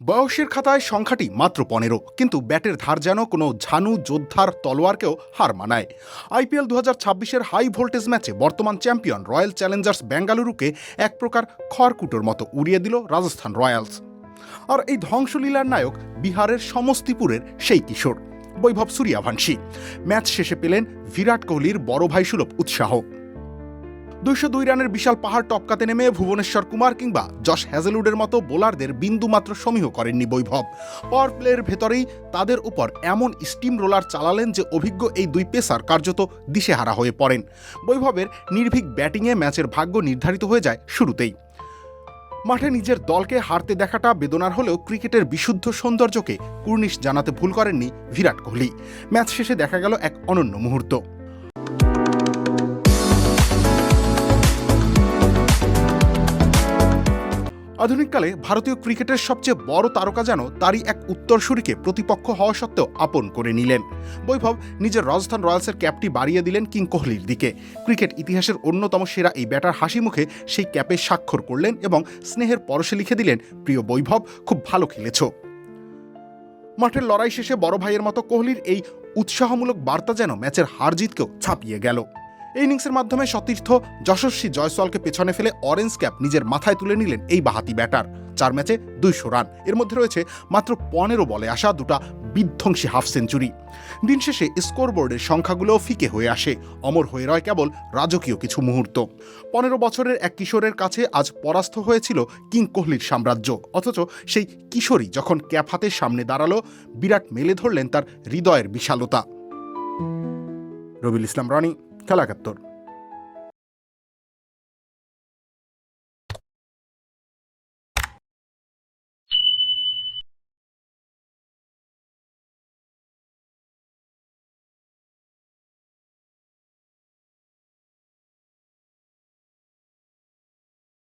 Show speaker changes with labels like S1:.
S1: বয়সের খাতায় সংখ্যাটি মাত্র 15, কিন্তু ব্যাটের ধার যেন কোনো ঝানু যোদ্ধার তলোয়ারকেও হার মানায়। আইপিএল 2026-এর হাই ভোল্টেজ ম্যাচে বর্তমান চ্যাম্পিয়ন রয়্যাল চ্যালেঞ্জার্স বেঙ্গালুরুকে এক প্রকার খড়কুটোর মতো উড়িয়ে দিল রাজস্থান রয়্যালস। আর এই ধ্বংসলীলার নায়ক বিহারের সমস্তিপুরের সেই কিশোর বৈভব সূর্যবংশী। ম্যাচ শেষে পেলেন বিরাট কোহলির বড় ভাই সুলভ উৎসাহ। 202 রানের বিশাল পাহাড় টপকাতে নেমে ভুবনেশ্বর কুমার কিংবা জশ হ্যাজেলউডের মতো বোলারদের বিন্দুমাত্র সমীহ করেননি বৈভব। পাওয়ার প্লের ভেতরেই তাদের উপর এমন স্টিম রোলার চালালেন যে অভিজ্ঞ এই দুই পেসার কার্যত দিশেহারা হয়ে পড়েন। বৈভবের নির্ভীক ব্যাটিংয়ে ম্যাচের ভাগ্য নির্ধারিত হয়ে যায় শুরুতেই। মাঠে নিজের দলকে হারতে দেখাটা বেদনার হলেও ক্রিকেটের বিশুদ্ধ সৌন্দর্যকে কুর্নিশ জানাতে ভুল করেননি বিরাট কোহলি। ম্যাচ শেষে দেখা গেল এক অনন্য মুহূর্ত। আধুনিককালে ভারতীয় ক্রিকেটের সবচেয়ে বড় তারকা যেন তারই এক উত্তরসূরিকে প্রতিপক্ষ হওয়া সত্ত্বেও আপন করে নিলেন। বৈভব নিজের রাজস্থান রয়্যালসের ক্যাপটি বাড়িয়ে দিলেন কিং কোহলির দিকে। ক্রিকেট ইতিহাসের অন্যতম সেরা এই ব্যাটার হাসি মুখে সেই ক্যাপে স্বাক্ষর করলেন এবং স্নেহের পরশে লিখে দিলেন, প্রিয় বৈভব, খুব ভালো খেলেছ। মাঠের লড়াই শেষে বড় ভাইয়ের মতো কোহলির এই উৎসাহমূলক বার্তা যেন ম্যাচের হার জিতকেও ছাপিয়ে গেল। এই ইনিংসের মাধ্যমে সতীর্থ যশস্বী জয়সওয়ালকে পেছনে ফেলে অরেঞ্জ ক্যাপ নিজের মাথায় তুলে নিলেন এই বাহাতি ব্যাটার। 4 ম্যাচে 200 রান, এর মধ্যে রয়েছে মাত্র 15 বলে আসা দুটা বিধ্বংসী হাফ সেঞ্চুরি। দিন শেষে স্কোরবোর্ডের সংখ্যাগুলোও ফিকে হয়ে আসে, অমর হয়ে রয় কেবল রাজকীয় কিছু মুহূর্ত। 15 বছরের এক কিশোরের কাছে আজ পরাস্ত হয়েছিল কিং কোহলির সাম্রাজ্য, অথচ সেই কিশোরী যখন ক্যাপ হাতের সামনে দাঁড়ালো, বিরাট মেলে ধরলেন তার হৃদয়ের বিশালতা। রবিউল ইসলাম রনি, খেলা 71।